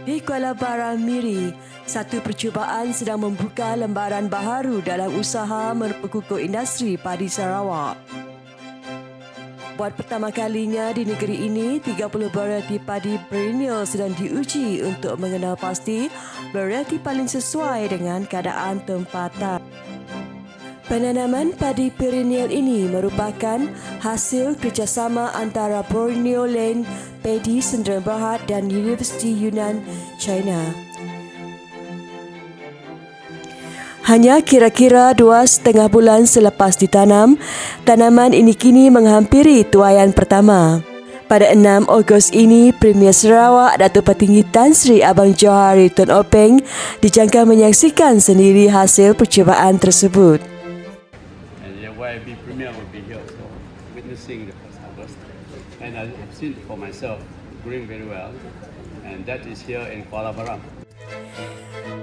Di Kuala Baram Miri, satu percubaan sedang membuka lembaran baharu dalam usaha memperkukuh industri padi Sarawak. Buat pertama kalinya di negeri ini, 30 varieti padi perennial sedang diuji untuk mengenal pasti varieti paling sesuai dengan keadaan tempatan. Penanaman padi perennial ini merupakan hasil kerjasama antara Borneo Land Paddy Sdn Bhd dan Universiti Yunnan, China. Hanya kira-kira 2,5 bulan selepas ditanam, tanaman ini kini menghampiri tuaian pertama. Pada 6 Ogos ini, Premier Sarawak Datuk Petinggi Tan Sri Abang Johari Tun Openg dijangka menyaksikan sendiri hasil percubaan tersebut. YB Premier will be here also witnessing the first harvest, and I've seen for myself growing very well, and that is here in Kuala Baram.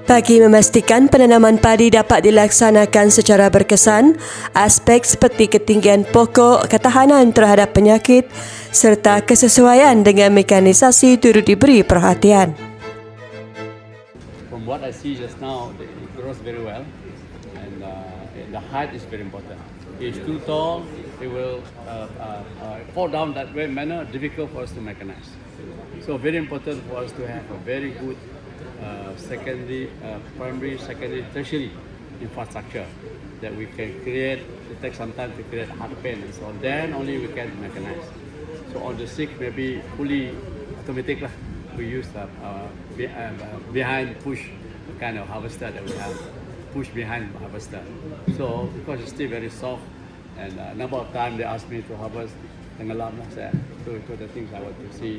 Bagi memastikan penanaman padi dapat dilaksanakan secara berkesan, aspek seperti ketinggian pokok, ketahanan terhadap penyakit serta kesesuaian dengan mekanisasi turut diberi perhatian. From what I see just now, it grows very well, and the height is very important. If it's too tall, it will fall down that way manner, difficult for us to mechanize. So very important for us to have a very good primary, secondary, tertiary infrastructure that we can create. It takes some time to create hard pen and so on. Then only we can mechanize. So on the sick, maybe fully automatic lah. We use behind push kind of harvester that we have. Push behind harvester. So because it's still very soft, and a number of times they ask me to harvest tenggelam lah saya. So itu the things I want to see.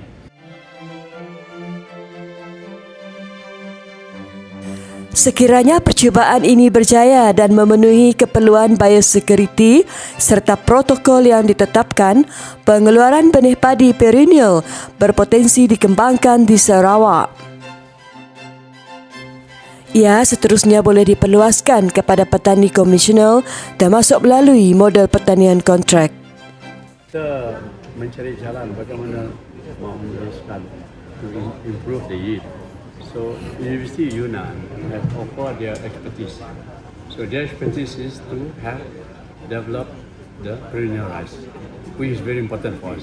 Sekiranya percubaan ini berjaya dan memenuhi keperluan biosecurity serta protokol yang ditetapkan, pengeluaran benih padi perennial berpotensi dikembangkan di Sarawak. Ia seterusnya boleh diperluaskan kepada petani konvensional dan masuk melalui model pertanian kontrak. Kita mencari jalan bagaimana meneruskan to improve the yield. So University Yunnan has offered their expertise. So their expertise is to have developed the perennial rice, which is very important for us.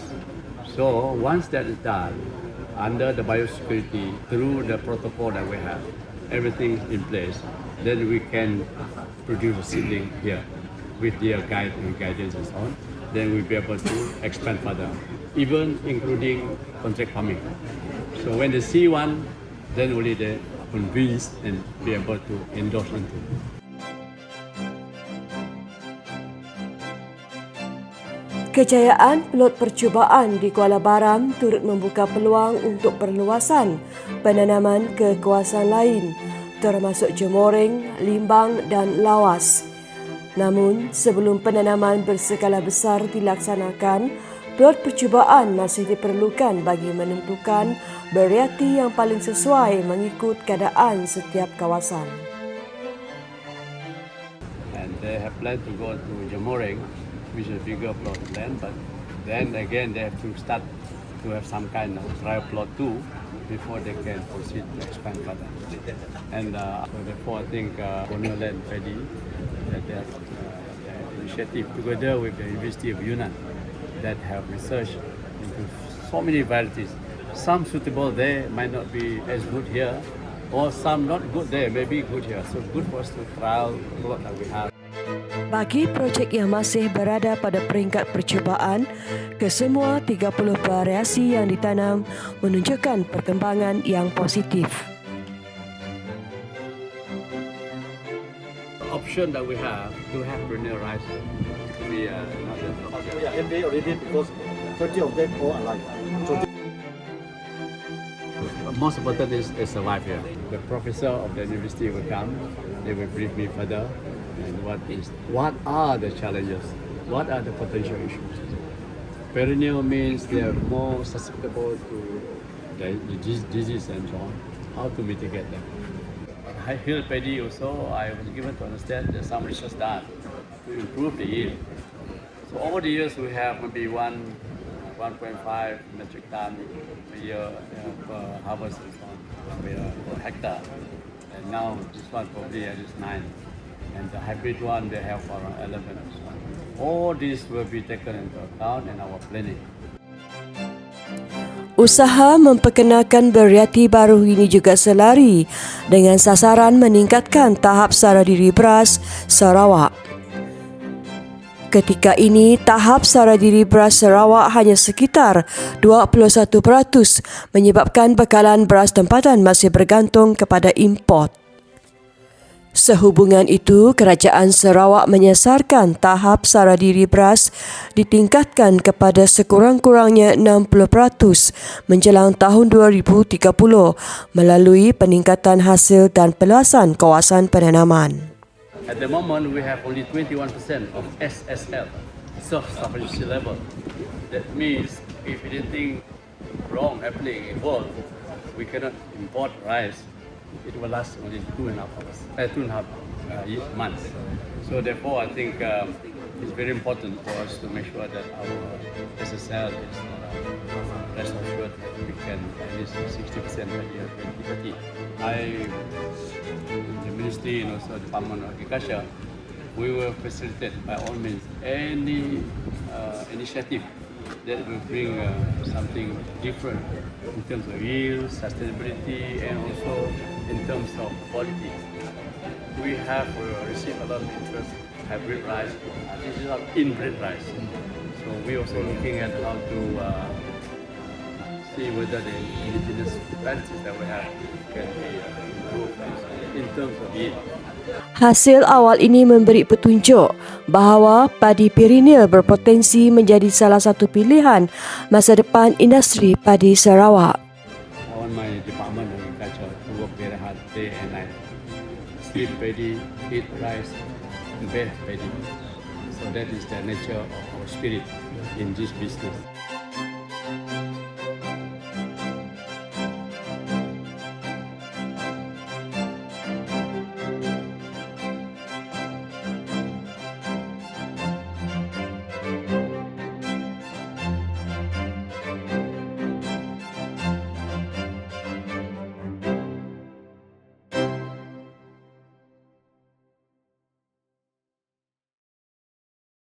So once that is done, under the biosecurity, through the protocol that we have, everything is in place, then we can produce a seedling here with their guidance and so on. Then we'll be able to expand further, even including contract farming. So when they see one, then only they are convinced and be able to endorse into. Kejayaan pilot percubaan di Kuala Baram turut membuka peluang untuk perluasan penanaman ke kawasan lain termasuk Jemoreng, Limbang dan Lawas. Namun, sebelum penanaman berskala besar dilaksanakan, pilot percubaan masih diperlukan bagi menentukan varieti yang paling sesuai mengikut keadaan setiap kawasan. And they have planned to go to Jemoreng, which is a bigger plot of land, but then again they have to start to have some kind of trial plot too before they can proceed to expand further. And so therefore I think Borneo Land Paddy, that they have initiative together with the University of Yunnan that have research into so many varieties. Some suitable there might not be as good here, or some not good there may be good here. So good for us to trial plot that we have. Bagi projek yang masih berada pada peringkat percubaan, kesemua 30 variasi yang ditanam menunjukkan perkembangan yang positif. The option that we have to have perennial rice to be another. Yeah, MBA already because 30 of them all alive. Most important is survive here. The professor of the university will come. They will brief me further. And what are the challenges? What are the potential issues? Perennial means they are more susceptible to the disease and so on. How to mitigate them? High hill paddy also, I was given to understand there's some research done to improve the yield. So over the years we have maybe 1.5 metric ton a year per harvest and so on. per hectare. And now this one probably at least 9. And the hybrid one, they have around 11. So all this will be taken into account in our planning. Usaha memperkenalkan varieti baru ini juga selari dengan sasaran meningkatkan tahap sara diri beras Sarawak. Ketika ini, tahap sara diri beras Sarawak hanya sekitar 21%, menyebabkan bekalan beras tempatan masih bergantung kepada import. Sehubungan itu, Kerajaan Sarawak menyasarkan tahap sara diri beras ditingkatkan kepada sekurang-kurangnya 60% menjelang tahun 2030 melalui peningkatan hasil dan perluasan kawasan penanaman. At the moment, we have only 21% of SSL, self-sufficiency level. That means if anything wrong happening in world, we cannot import rice. It will last only 2.5 months. So therefore, I think it's very important for us to make sure that our SSL is rest assured that we can at least 60% by year 2030. The Ministry and also Department of Agriculture, we will facilitate by all means any initiative that will bring something different in terms of yield, sustainability, and also in terms of quality. We have received a lot of interest in hybrid rice. This is our inbred rice. So we're also looking at how to see whether the indigenous varieties that we have can be improved in terms of yield. Hasil awal ini memberi petunjuk bahawa padi perennial berpotensi menjadi salah satu pilihan masa depan industri padi Sarawak. I want my Department of Agriculture to work very hard day and night. Sleep paddy, eat rice, and bathe paddy. So that is the nature of our spirit in this business.